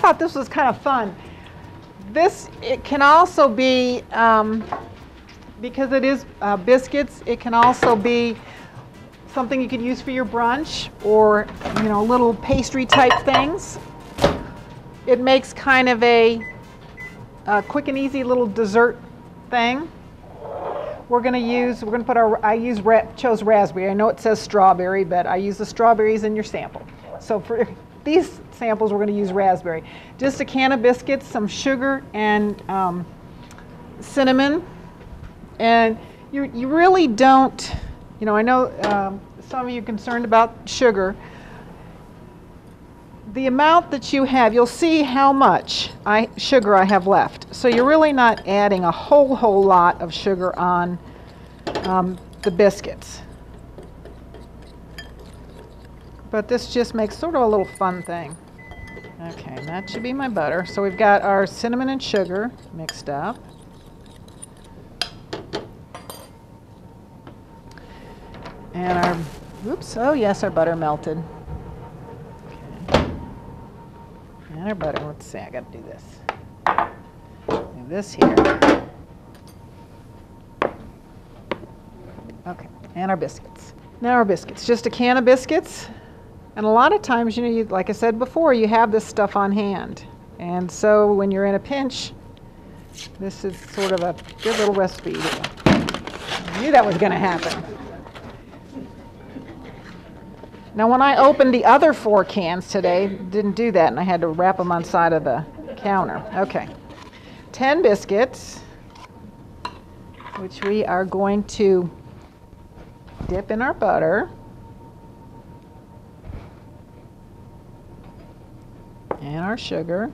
thought this was kind of fun. It can also be, because it is biscuits, it can also be something you could use for your brunch, or little pastry type things. It makes kind of a quick and easy little dessert thing. We're going to put I chose raspberry. I know it says strawberry, but I use the strawberries in your sample. So for these samples, we're going to use raspberry. Just a can of biscuits, some sugar, and cinnamon. And you really don't, I know some of you are concerned about sugar. The amount that you have, you'll see how much sugar I have left. So you're really not adding a whole lot of sugar on the biscuits. But this just makes sort of a little fun thing. Okay, that should be my butter. So we've got our cinnamon and sugar mixed up. And our butter melted. And our butter, let's see, I got to do this. Do this here. Okay, and our biscuits. Now our biscuits, just a can of biscuits. And a lot of times, like I said before, you have this stuff on hand. And so when you're in a pinch, this is sort of a good little recipe. I knew that was going to happen. Now when I opened the other 4 cans today, didn't do that, and I had to wrap them on the side of the counter. Okay, 10 biscuits, which we are going to dip in our butter. And our sugar.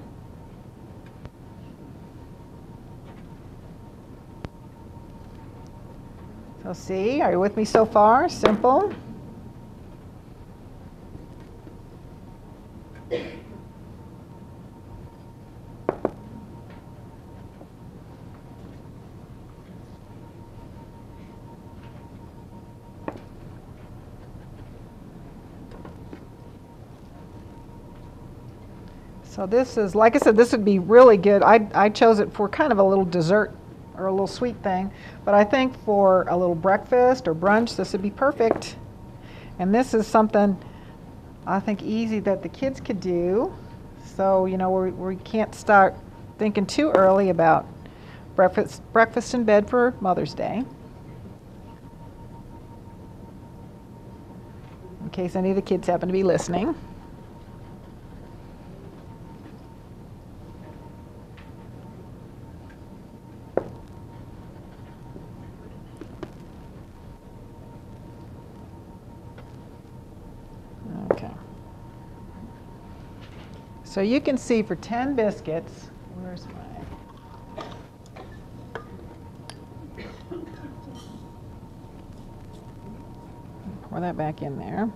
So see, are you with me so far? Simple. So this is, like I said, this would be really good. I chose it for kind of a little dessert or a little sweet thing, but I think for a little breakfast or brunch, this would be perfect. And this is something I think easy that the kids could do. So, we can't start thinking too early about breakfast in bed for Mother's Day. In case any of the kids happen to be listening. So you can see for 10 biscuits, where's my, pour that back in there.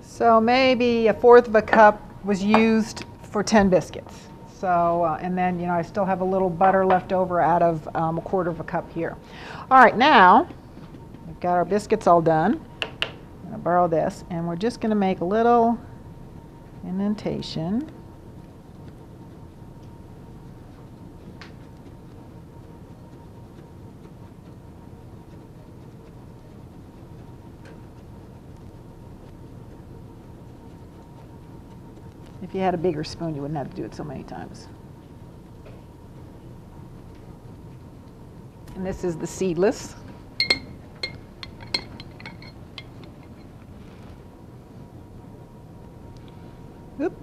So maybe 1/4 of a cup was used for 10 biscuits. So, and then, I still have a little butter left over out of 1/4 of a cup here. All right, now we've got our biscuits all done. I'm going to borrow this, and we're just going to make a little indentation. If you had a bigger spoon, you wouldn't have to do it so many times. And this is the seedless. Oop.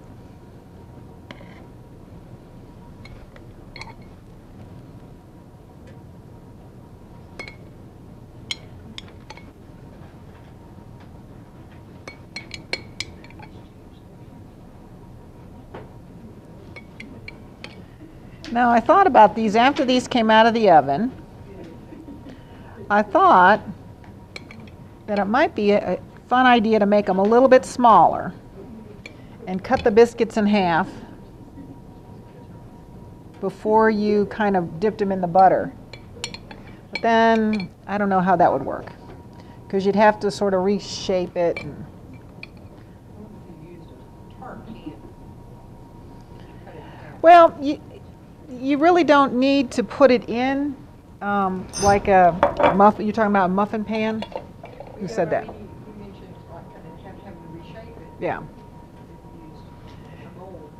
Now I thought about these after these came out of the oven. I thought that it might be a fun idea to make them a little bit smaller and cut the biscuits in half before you kind of dipped them in the butter. But then I don't know how that would work, because you'd have to sort of reshape it. And Well, you really don't need to put it in like a muffin. You're talking about a muffin pan? Who said that? You mentioned like having to reshape it. Yeah. Use a mold.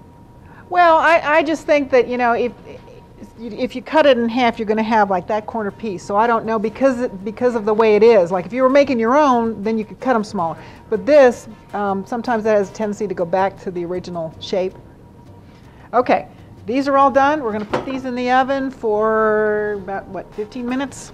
Well, I just think that, you know, if you cut it in half, you're going to have like that corner piece. So I don't know, because of the way it is. Like if you were making your own, then you could cut them smaller. But this, sometimes that has a tendency to go back to the original shape. Okay, these are all done. We're going to put these in the oven for about, what, 15 minutes?